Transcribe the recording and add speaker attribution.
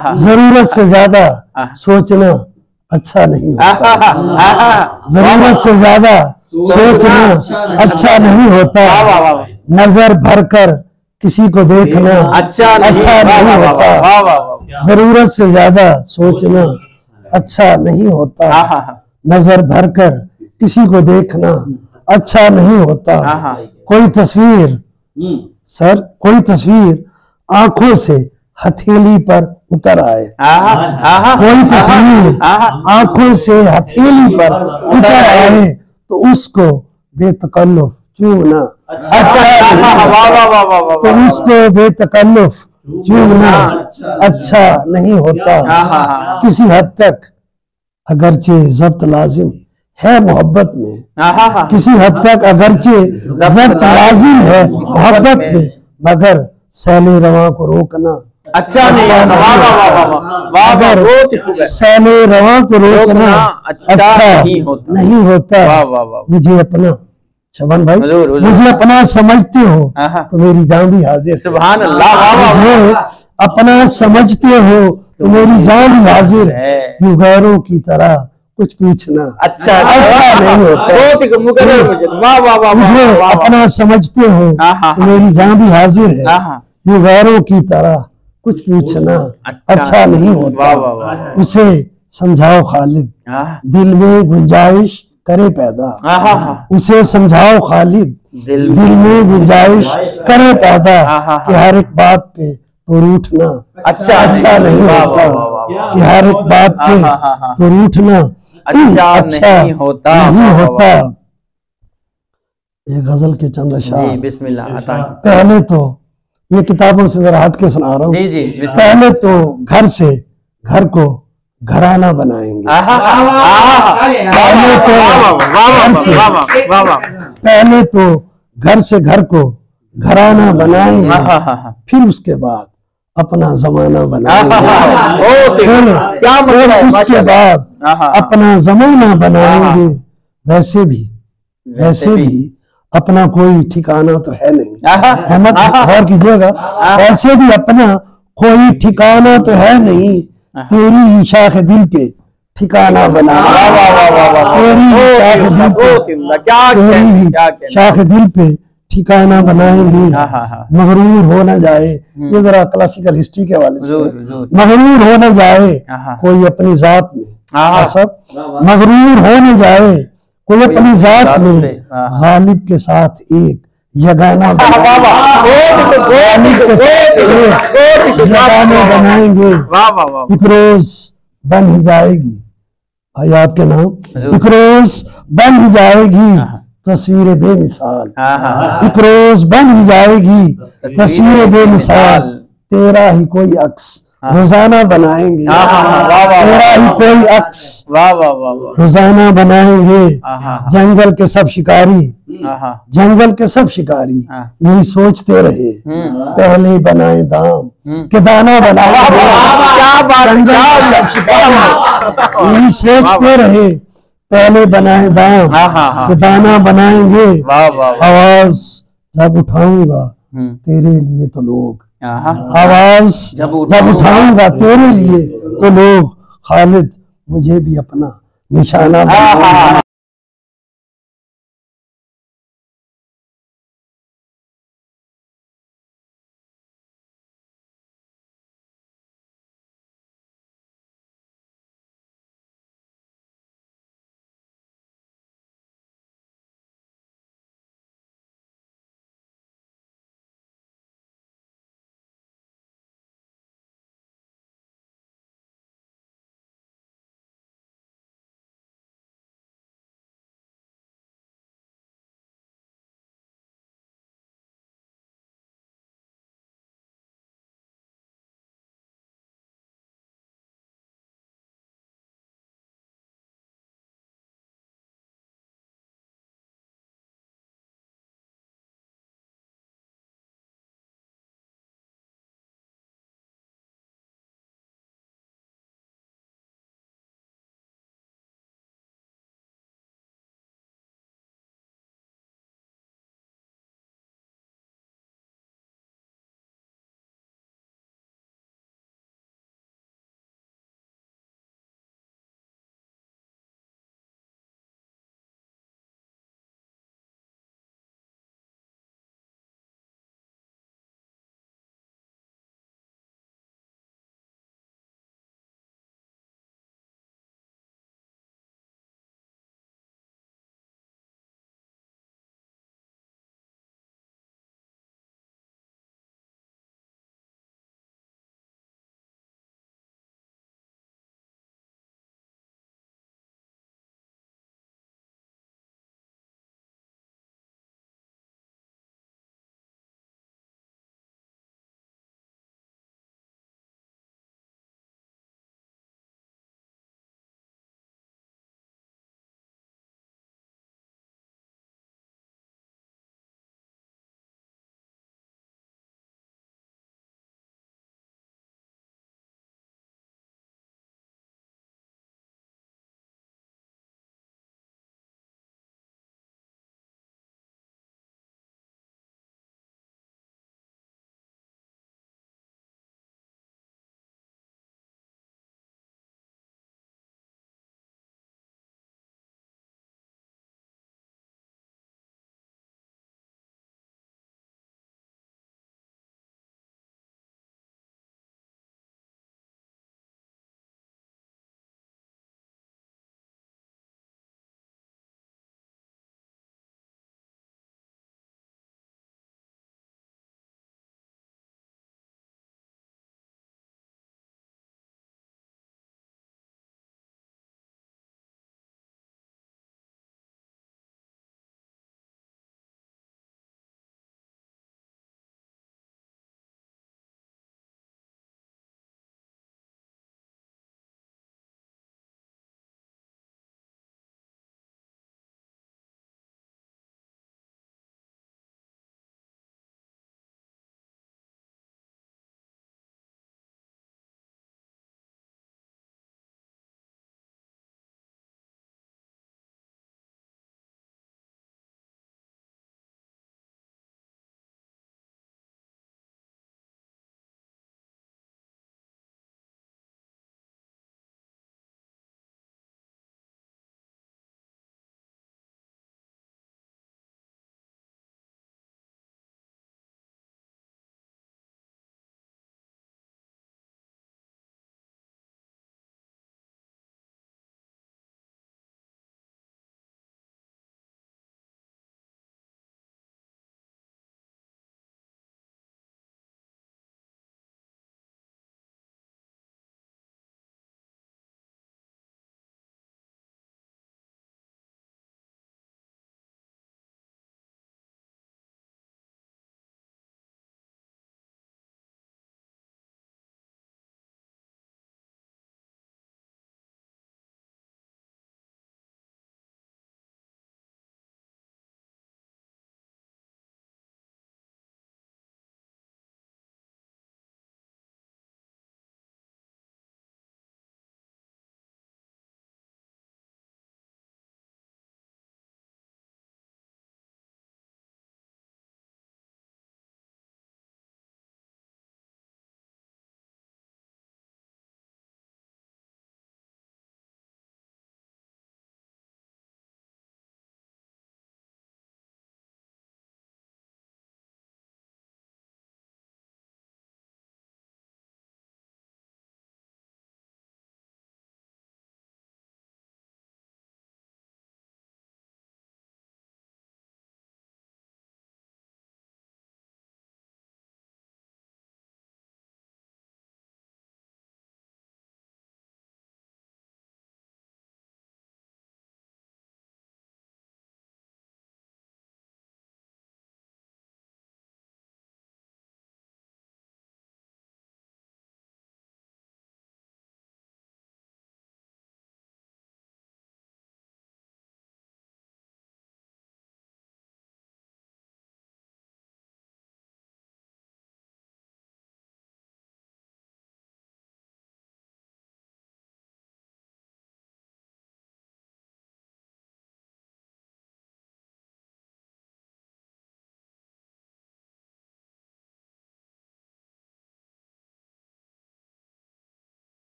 Speaker 1: जरूरत से ज्यादा सोचना अच्छा नहीं होता। जरूरत से ज्यादा सोचना अच्छा नहीं होता। नजर भरकर किसी को देखना अच्छा नहीं होता। जरूरत से ज्यादा सोचना अच्छा नहीं होता। नजर भरकर किसी को देखना अच्छा नहीं होता। कोई तस्वीर सर, कोई तस्वीर आंखों से हथेली पर उतर आए। कोई तस्वीर आंखों से हथेली पर उतर आए तो उसको बेतकल्लुफ चूमना तो उसको बेतकल्लुफ चूमना अच्छा नहीं होता। किसी हद तक अगरचे जब्त लाजिम है मोहब्बत में, किसी हद तक अगरचे जब्त लाजिम है मोहब्बत में, मगर सैले रवां को रोकना अच्छा नहीं मगर सैले रवां को रोकना अच्छा नहीं होता। मुझे अपना शबान भाई, मुझे अपना समझते हो तो मेरी जान भी हाजिर। सुभान अल्लाह। मुझे अपना समझते हो तो मेरी जान भी हाजिर है। यूं गैरों की तरह कुछ पूछना अच्छा नहीं होता। मुझे अपना समझते हो तो मेरी जान भी हाजिर है। यूं गैरों की तरह कुछ पूछना अच्छा नहीं होता। उसे समझाओ खालिद दिल में गुंजाइश करे पैदा। उसे समझाओ खालिद दिल में गुंजाइश करे पैदा कि हर एक बात पे तो रूठना अच्छा नहीं होता। कि हर एक बात पे तो रूठना अच्छा नहीं होता। ये गजल के चंद अशआर।
Speaker 2: बिस्मिल्लाह।
Speaker 1: पहले तो ये किताबों से जरा हट के सुना रहा हूँ। पहले तो घर से घर को घराना बनाएंगे। पहले तो घर से घर को घराना बनाएंगे, फिर उसके बाद अपना जमाना बनाएंगे। फिर उसके बाद अपना जमाना बनाएंगे। वैसे भी अपना कोई ठिकाना तो है नहीं। अहमद गौर कीजिएगा, वैसे भी अपना कोई ठिकाना तो है नहीं। तेरी ही शाख दिल पे ठिकाना बना। शाख दिल पे ठिकाना बनाएंगे। मगरूर हो न जाए, ये जरा क्लासिकल हिस्ट्री के हवाले से, मगरूर हो न जाए कोई अपनी जात में, सब मगरूर हो न जाए कोई अपनी जात में, गालिब के साथ एक यगाना बनाएंगे। एक रोज बन ही जाएगी भाई आपके नाम, एक रोज बन ही जाएगी तस्वीर बेमिसाल। एक रोज बन ही जाएगी तस्वीर बेमिसाल। तेरा ही कोई अक्स रोजाना बनाएंगे। तेरा ही कोई अक्स रोजाना बनाएंगे। जंगल के सब शिकारी यही सोचते रहे पहले बनाए दाम के दाना बनाएंगे। यही सोचते रहे पहले बनाए दाम के दाना बनाएंगे। आवाज जब उठाऊंगा तेरे लिए तो लोग, आवाज जब उठाऊंगा तेरे लिए तो लोग, खालिद मुझे भी अपना निशाना